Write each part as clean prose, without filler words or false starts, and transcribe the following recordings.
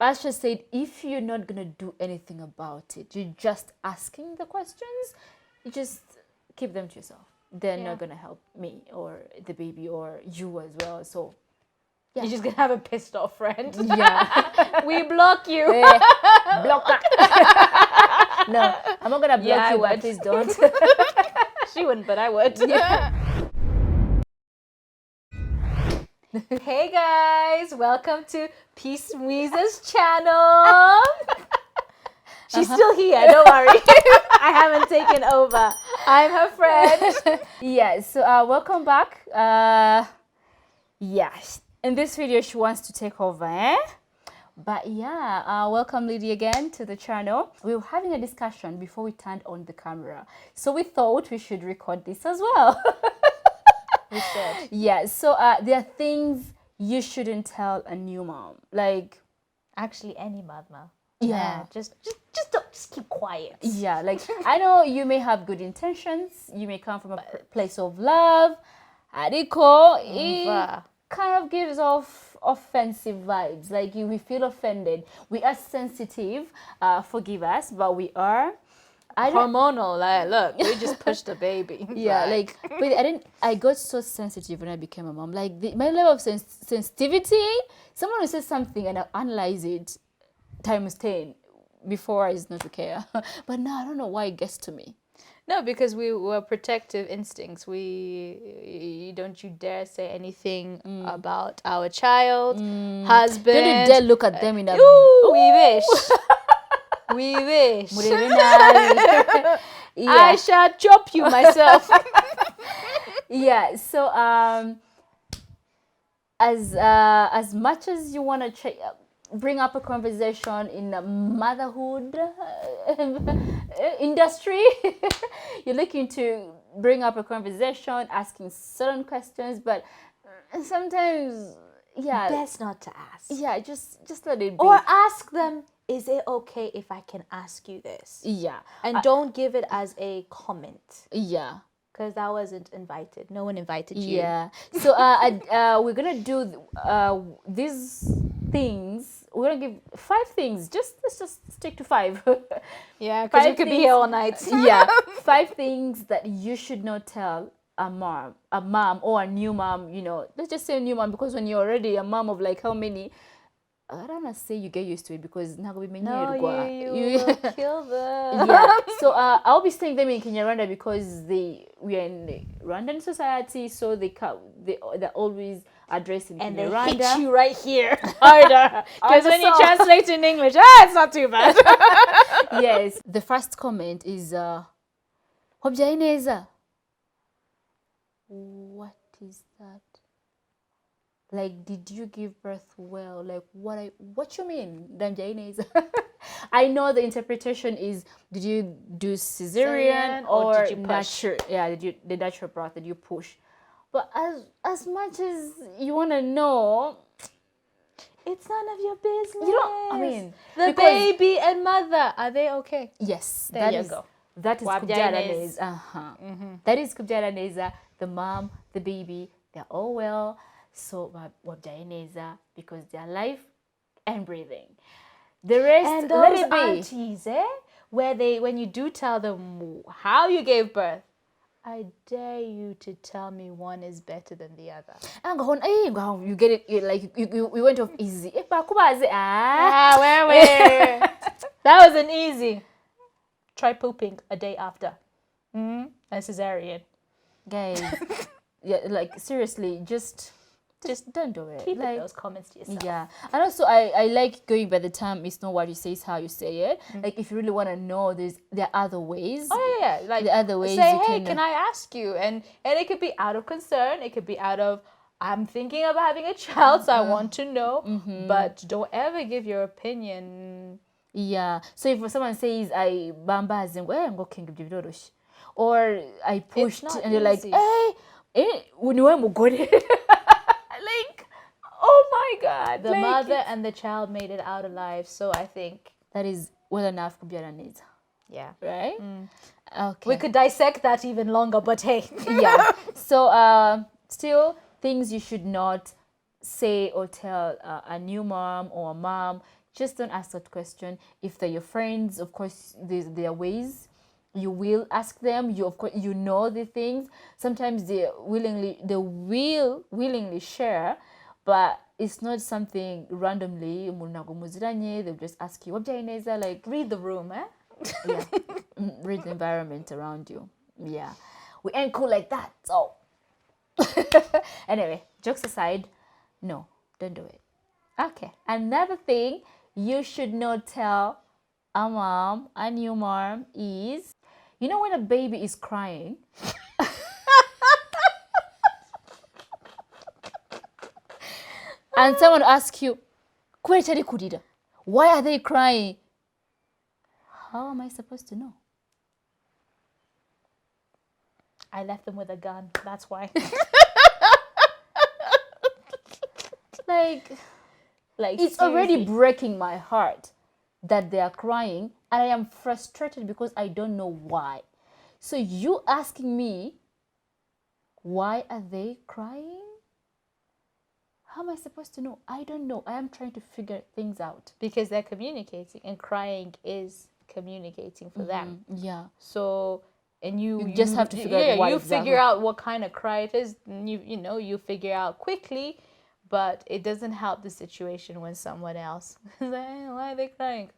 Asha said, if you're not going to do anything about it, you're just asking the questions, you just keep them to yourself. They're not going to help me or the baby or you as well. So, You're just going to have a pissed off friend. yeah. We block you. Blocker. No, I'm not going to block you, but please don't. She wouldn't, but I would. Yeah. Hey guys, welcome to Peace Mwiza's channel. She's still here, don't worry. I haven't taken over. I'm her friend. Yeah, so welcome back. Yeah, in this video she wants to take over, But yeah, welcome Lydia again to the channel. We were having a discussion before we turned on the camera, so we thought we should record this as well. We should. Yeah, so there are things you shouldn't tell a new mom, like actually any mother. Yeah, just don't, just keep quiet. Yeah, like I know you may have good intentions, you may come from a place of love. Adiko, it kind of gives off offensive vibes. Like we feel offended. We are sensitive. Forgive us, but we are. Hormonal, like look, we just pushed a baby. Yeah, like but I got so sensitive when I became a mom. Like my level of sensitivity. Someone will say something and I analyze it times 10 before I used not to care. But now I don't know why it gets to me. No, because we were protective instincts. Don't you dare say anything about our child, husband. Don't you dare look at them in a... Ooh, we wish. We wish. Yeah. I shall chop you myself. Yeah, so as much as you want to bring up a conversation in the motherhood industry, you're looking to bring up a conversation, asking certain questions, but sometimes, yeah, best not to ask. Yeah, just let it be. Or ask them, is it okay if I can ask you this? Yeah. And don't give it as a comment. Yeah. Because I wasn't invited. No one invited you. Yeah. So we're gonna do these things. We're gonna give 5 things. Let's just stick to 5. Yeah, because we could be here all night. Yeah. 5 things that you should not tell a mom or a new mom. You know, let's just say a new mom, because when you're already a mom of like how many, I don't want to say you get used to it, because now we you will kill them. Yeah. So I'll be saying them in Kinyarwanda because we are in the Rwandan society, so they're always addressing and Kinyarwanda. And they hit you right here harder. Because when you translate in English, it's not too bad. Yes. The first comment is Wabyaye neza. What is that? Like, did you give birth well? Like, what you mean? I know the interpretation is, did you do cesarean or did you push? natural? Yeah, the natural birth, did you push? But as much as you want to know, it's none of your business. You don't. I mean, the baby and mother, are they okay? Yes, there you go. That is kubyara neza. That is kubyara neza. The mom, the baby, they're all well. So wabyaye neza, because they're alive and breathing. The rest, and those let it be. Aunties, when you do tell them how you gave birth, I dare you to tell me one is better than the other. You get it, like we went off easy. Where? That wasn't easy. Try pooping a day after. A cesarean. Guys, yeah, like seriously, just don't do it. Keep like, those comments to yourself. Yeah. And also I like going by the term, it's not what you say, it's how you say it. Like if you really want to know, there are other ways. Oh yeah, like the other ways say, you hey, can I ask you? And it could be out of concern, it could be out of, I'm thinking of having a child, so I want to know. But don't ever give your opinion. Yeah. So if someone says I bambaze ngo king ibyo, or I pushed and you're like, hey, uniwe mugore. Like, oh my God. The mother and the child made it out alive, so I think that is well enough kubyara neza. Yeah. Right? Okay. We could dissect that even longer, but hey. Yeah. So still things you should not say or tell a new mom or a mom. just don't ask that question. If they're your friends, of course, there are ways you will ask them. You of course you know the things. Sometimes they will willingly share, but it's not something randomly. They'll just ask you, like read the room, eh? Yeah, read the environment around you. Yeah, we ain't cool like that. So anyway, jokes aside, no, don't do it. Okay, another thing you should not tell a new mom is, when a baby is crying and someone asks you, why are they crying? How am I supposed to know? I left them with a gun. That's why. Like it's seriously. already breaking my heart that they are crying, and I am frustrated because I don't know why. So you asking me, why are they crying? How am I supposed to know? I don't know. I am trying to figure things out. Because they're communicating, and crying is communicating for them. Yeah. So, and you just have to figure out why. You figure out what kind of cry it is. And you figure out quickly, but it doesn't help the situation when someone else is like, why are they crying?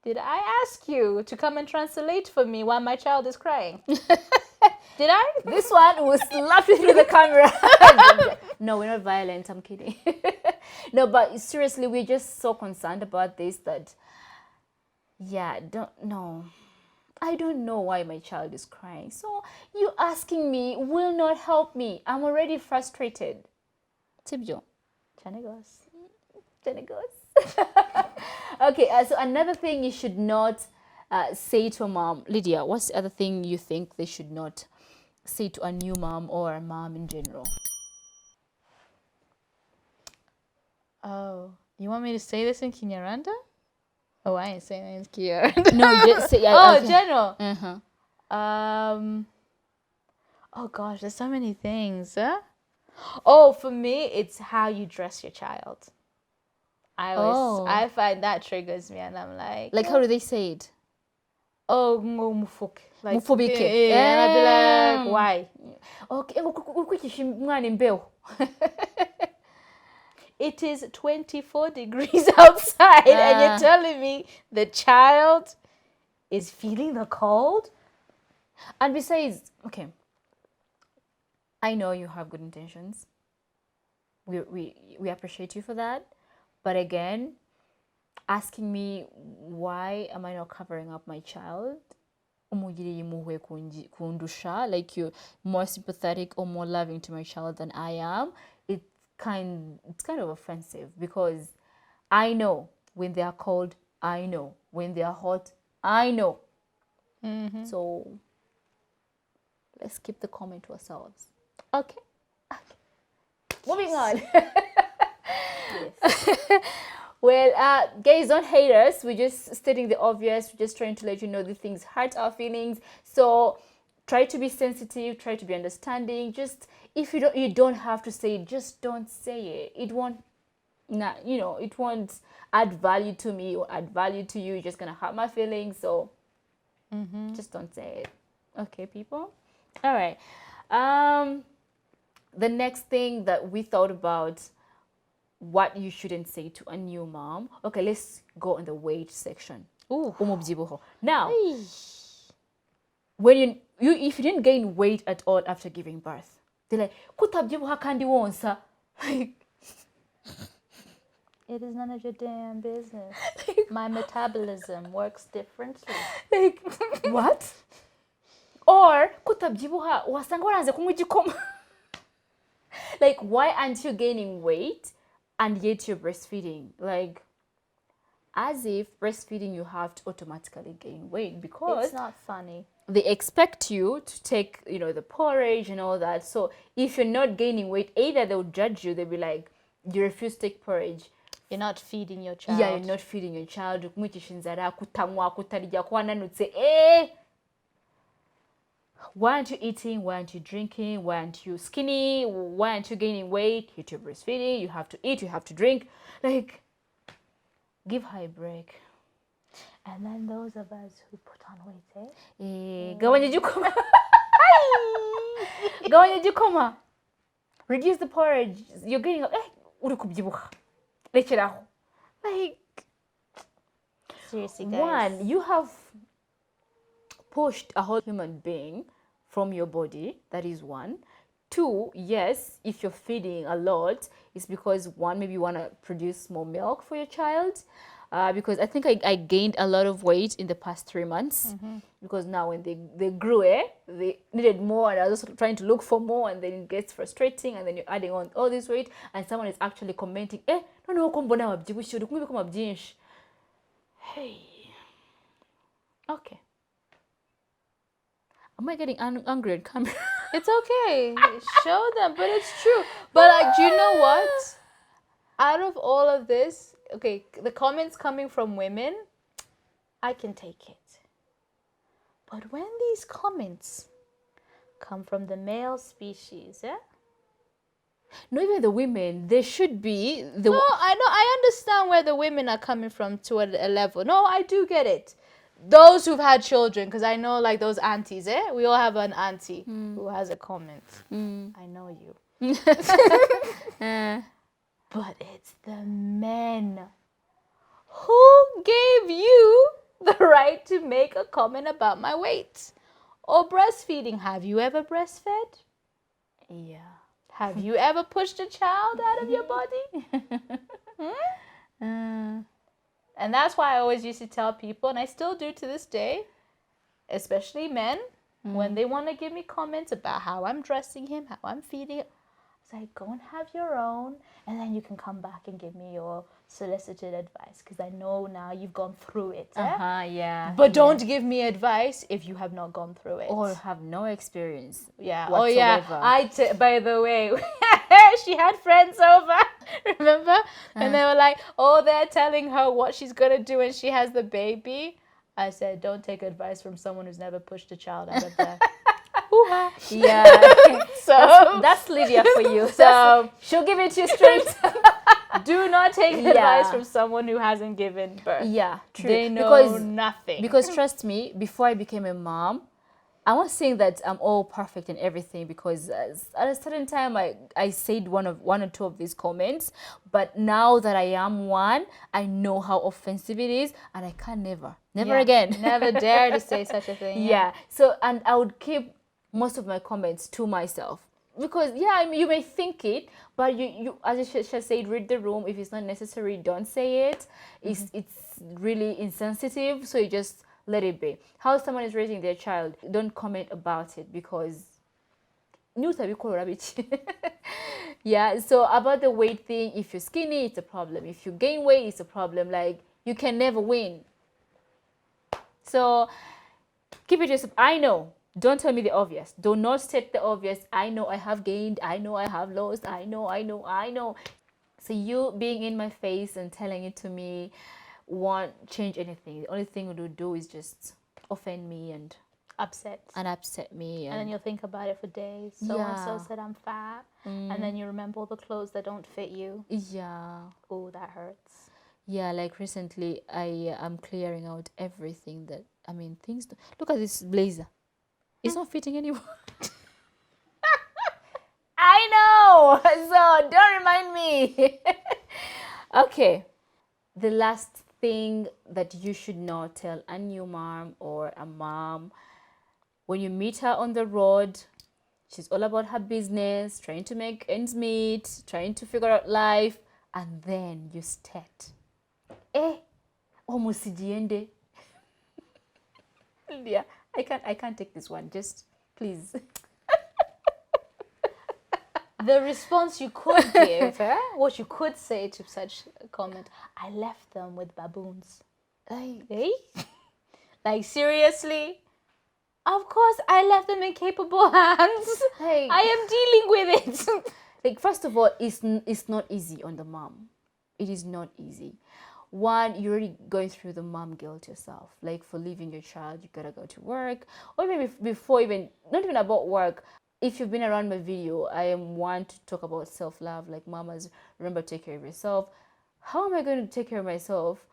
Did I ask you to come and translate for me while my child is crying? Did I? This one will slap you through the camera. No, we're not violent. I'm kidding. No, but seriously, we're just so concerned about this that, I don't know why my child is crying. So you asking me will not help me. I'm already frustrated. Tibjo. Chanegos. Okay, so another thing you should not say to a mom. Lydia, what's the other thing you think they should not say to a new mom or a mom in general? Oh, you want me to say this in Kinyarwanda? Oh, I ain't saying it in Kinyarwanda. No, just say. Okay. General. Oh gosh, there's so many things. Huh? Oh, for me, it's how you dress your child. I find that triggers me, and I'm like, how do they say it? Oh, mufuk. Like mufubike. And I'd be like, why? Okay, it is 24 degrees outside, and you're telling me the child is feeling the cold? And besides, okay, I know you have good intentions. We appreciate you for that. But again, asking me, why am I not covering up my child? Like you're more sympathetic or more loving to my child than I am. It's kind of offensive, because I know when they are cold, I know when they are hot, I know. So let's keep the comment to ourselves. Okay. Moving on. Well, guys, don't hate us. We're just stating the obvious. We're just trying to let you know the things hurt our feelings. So try to be sensitive. Try to be understanding. Just if you don't have to say it, just don't say it. It won't, it won't add value to me or add value to you. It's just gonna hurt my feelings. So just don't say it. Okay, people. All right. The next thing that we thought about, what you shouldn't say to a new mom. Okay, let's go in the weight section. Ooh. Now, when if you didn't gain weight at all after giving birth, they're like, kutabyibuha kandi wonsa. Like, it is none of your damn business. My metabolism works differently. Like, what? Or kutabyibuha wasanga waranze kunywa igikoma. Like, why aren't you gaining weight and yet you're breastfeeding? Like, as if breastfeeding you have to automatically gain weight, because it's not funny. They expect you to take, the porridge and all that. So if you're not gaining weight, either they'll judge you, they'll be like, you refuse to take porridge. You're not feeding your child. Yeah, you're not feeding your child. Why aren't you eating? Why aren't you drinking? Why aren't you skinny? Why aren't you gaining weight? You're breastfeeding. You have to eat. You have to drink. Like, Give her a break. And then those of us who put on weight, Gabanya igikoma. Gabanya igikoma. Reduce the porridge. You're getting uri kubyibuha. Rekeraho. Like, seriously, guys. One, you have pushed a whole human being from your body. That is one. Two, yes, if you're feeding a lot, it's because one, maybe you want to produce more milk for your child. Because I think I gained a lot of weight in the past 3 months. Because now when they grew, they needed more, and I was just trying to look for more, and then it gets frustrating, and then you're adding on all this weight, and someone is actually commenting, no, mbona wabyibushye uri kumubikoma byinshi. Hey. Okay. Am I getting angry at camera? It's okay. Show them, but it's true. But like, do you know what? Out of all of this, okay, the comments coming from women, I can take it. But when these comments come from the male species, No, even the women, they should be the. No, I know. I understand where the women are coming from to a level. No, I do get it. Those who've had children, because I know like those aunties, we all have an auntie who has a comment. I know you. But it's the men. Who gave you the right to make a comment about my weight? Or breastfeeding. Have you ever breastfed? Yeah. Have you ever pushed a child out of your body? And that's why I always used to tell people, and I still do to this day, especially men, when they want to give me comments about how I'm dressing him, how I'm feeding him, I say, go and have your own, and then you can come back and give me your solicited advice, because I know now you've gone through it. Yeah. But don't give me advice if you have not gone through it. Or have no experience. Yeah. Whatsoever. Oh yeah. By the way, she had friends over. Remember? And they were like, oh, they're telling her what she's gonna do when she has the baby. I said, don't take advice from someone who's never pushed a child out of there. Yeah. So that's Lydia for you. So she'll give it to you straight. Do not take advice from someone who hasn't given birth. Yeah, true. They know nothing. Because trust me, before I became a mom, I'm not saying that I'm all perfect and everything, because at a certain time I said one or two of these comments, but now that I am one, I know how offensive it is, and I can never again. Never dare to say such a thing. Yeah. So, and I would keep most of my comments to myself. Because you may think it, but you as I said, read the room. If it's not necessary, don't say it. It's really insensitive, so you just let it be. How someone is raising their child, don't comment about it, because yeah. So about the weight thing, if you're skinny, it's a problem. If you gain weight, it's a problem. Like, you can never win. So keep it yourself. I know. Don't tell me the obvious. Do not state the obvious. I know I have gained. I know I have lost. I know. So you being in my face and telling it to me won't change anything. The only thing it will do is just offend me and upset me. And then you'll think about it for days. So-and-so said I'm fat. And then you remember all the clothes that don't fit you. Yeah. Oh, that hurts. Yeah, like recently I am clearing out everything that, things. Look at this blazer. It's not fitting anymore. I know. So don't remind me. Okay. The last thing that you should not tell a new mom or a mom, when you meet her on the road, she's all about her business, trying to make ends meet, trying to figure out life, and then you state, musijiende. Lydia, I can't take this one. Just please. The response you could give, what you could say to such a comment, I left them with baboons. Like, seriously? Of course, I left them in capable hands. I am dealing with it. Like, first of all, it's not easy on the mom. It is not easy. One, you're already going through the mom guilt yourself. Like, for leaving your child, you gotta go to work. Or maybe before not even about work. If you've been around my video, I am one to talk about self-love. Like, mamas, remember, take care of yourself. How am I going to take care of myself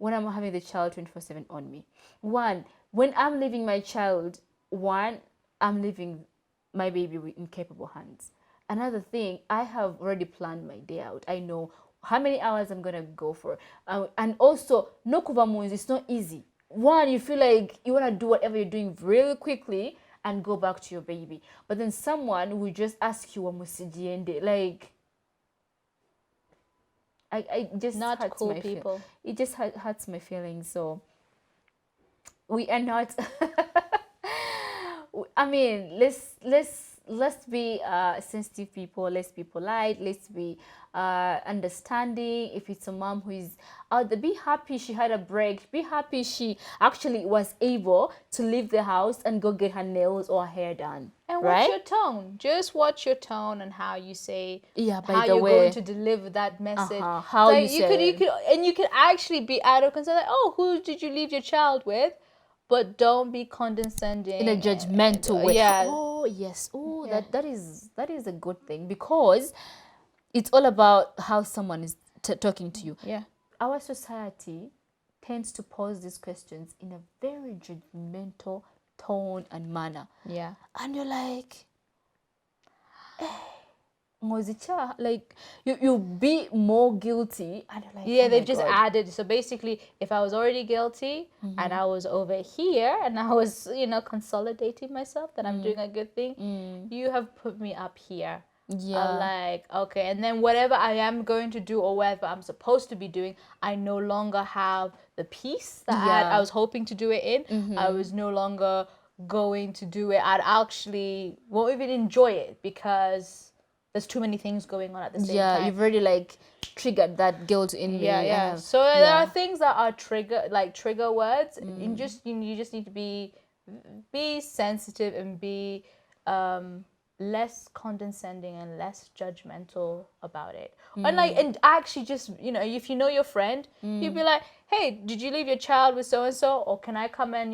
when I'm having the child 24/7 on me. One, when I'm leaving my child, I'm leaving my baby in capable hands. Another thing, I have already planned my day out. I know how many hours I'm gonna go for, and also no kuva moons. It's not easy. One, you feel like you wanna do whatever you're doing really quickly and go back to your baby, but then someone will just ask you like. I just Not hurts cool my people. It just hurts my feelings. So we are not. I mean, let's be sensitive people. Let's be polite. Let's be understanding. If it's a mom who is out there, be happy she had a break. Be happy she actually was able to leave the house and go get her nails or hair done. And right? watch your tone. Just watch your tone and how you say, by how the you're way, going to deliver that message. how so you could, and you could actually be out of concern. Like, oh, who did you leave your child with? But don't be condescending in a judgmental way. Yeah. Oh yes. Oh, yeah. that is a good thing, because it's all about how someone is talking to you. Yeah. Our society tends to pose these questions in a very judgmental tone and manner. Yeah. And you're like, like you be more guilty, and you're like, yeah, oh they've just God. added. So basically, if I was already guilty and I was over here and I was, consolidating myself that I'm doing a good thing, you have put me up here. Yeah. Like, okay, and then whatever I am going to do or whatever I'm supposed to be doing, I no longer have the peace that I was hoping to do it in. I was no longer going to do it. I'd actually won't even enjoy it because there's too many things going on at the same time. Yeah, you've already like triggered that guilt in me. Yeah. So there are things that are trigger words. You just need to be sensitive and be less condescending and less judgmental about it. And actually just, if you know your friend, you'd be like, hey, did you leave your child with so and so, or can I come and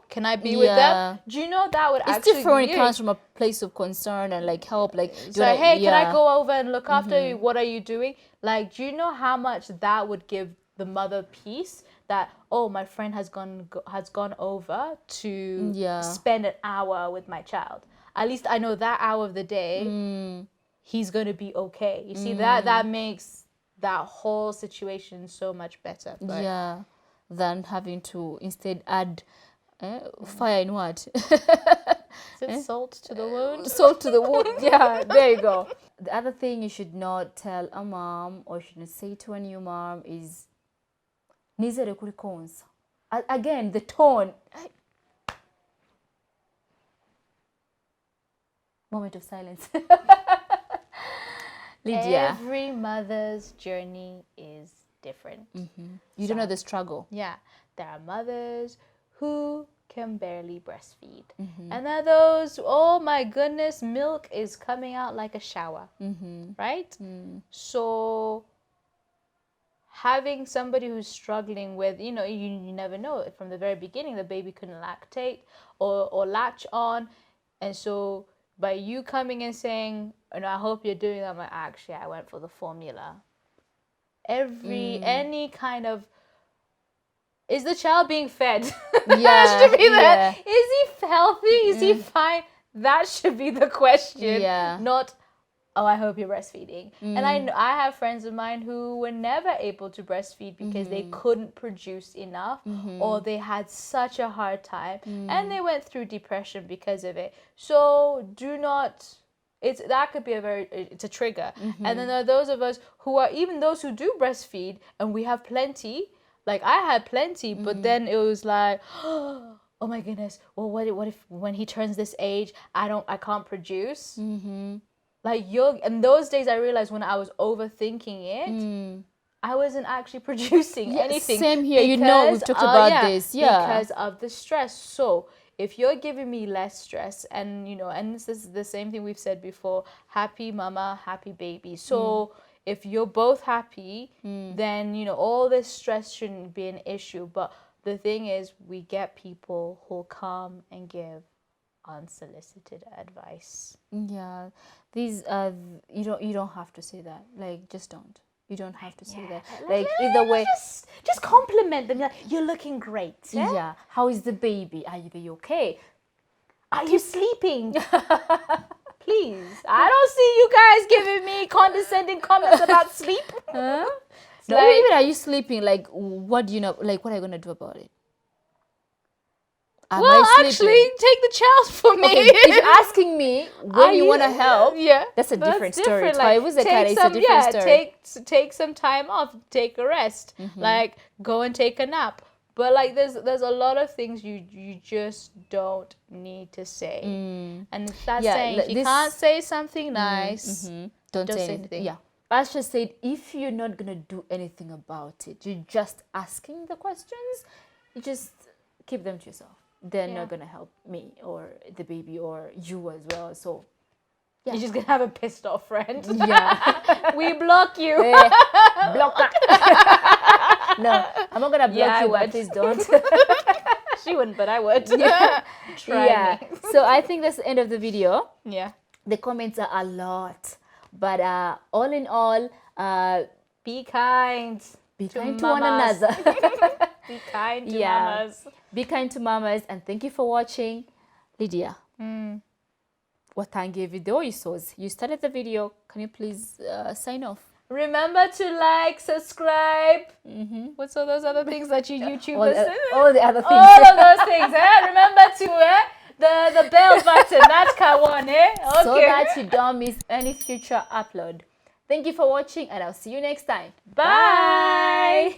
can I be with them? Do you know that would it's actually different when it comes from a place of concern and like help, like so hey, can I go over and look after you? What are you doing? Like, do you know how much that would give the mother peace, that my friend has gone over to spend an hour with my child? At least I know that hour of the day he's going to be okay. You see, that makes that whole situation so much better. But than having to instead add fire in what? Salt to the wound? Salt to the wound. Yeah, there you go. The other thing you should not tell a mom, or shouldn't say to a new mom, is nizere kuri konsa. Again, the tone. Moment of silence. Lydia. Every mother's journey is different. You don't know the struggle. Yeah. There are mothers who can barely breastfeed. And there are those, oh my goodness, milk is coming out like a shower. Right? So having somebody who's struggling with, you never know. From the very beginning, the baby couldn't lactate or latch on. And so by you coming and saying, I hope you're doing that, I'm like, actually, I went for the formula. Any kind of, is the child being fed? That should be that. Is he healthy? Is he fine? That should be the question. Not, I hope you're breastfeeding. And I have friends of mine who were never able to breastfeed because they couldn't produce enough, or they had such a hard time, and they went through depression because of it. So do not. That could be it's a trigger. And then there are those of us who are, even those who do breastfeed and we have plenty. Like I had plenty, but then it was like, oh my goodness. Well, what if when he turns this age, I can't produce? Like in those days, I realized when I was overthinking it, I wasn't actually producing anything. Same here. We've talked about this. Because of the stress. So if you're giving me less stress, and and this is the same thing we've said before, happy mama, happy baby. So if you're both happy, then all this stress shouldn't be an issue. But the thing is, we get people who'll come and give unsolicited advice. Yeah, these you don't have to say that. Like, just don't. You don't have to say that. Like either way, just compliment them. Like, you're looking great. Yeah. How is the baby? Are they okay? Are you sleeping? Please. I don't see you guys giving me condescending comments about sleep. No, like- even are you sleeping? Like, what do you know? Like, what are you gonna do about it? Am Well, I actually, sleeping? take the child for me. Okay, if you're asking me when you want to help, yeah, that's a different story. Like, It's a different story. take some time off, take a rest, like go and take a nap. But like, there's a lot of things you just don't need to say, and that's saying you can't say something nice. Don't say anything. Yeah. Asha said, if you're not gonna do anything about it, you're just asking the questions, you just keep them to yourself. They're not gonna help me or the baby or you as well. So you're just gonna have a pissed off friend. Yeah. We block you. Block that. No, I'm not gonna block you, but please don't. She wouldn't, but I would. Try me. So I think that's the end of the video. Yeah. The comments are a lot, but all in all, Be kind. be kind to one mamas. another. Be kind to mamas. Be kind to mamas, and thank you for watching. Lydia, watangiye video isoze. You started the video. Can you please sign off? Remember to like, subscribe. What's all those other things that you YouTubers say? All the other things. All of those things. Remember to the bell button. That's Kawan. Okay. So that you don't miss any future upload. Thank you for watching, and I'll see you next time. Bye.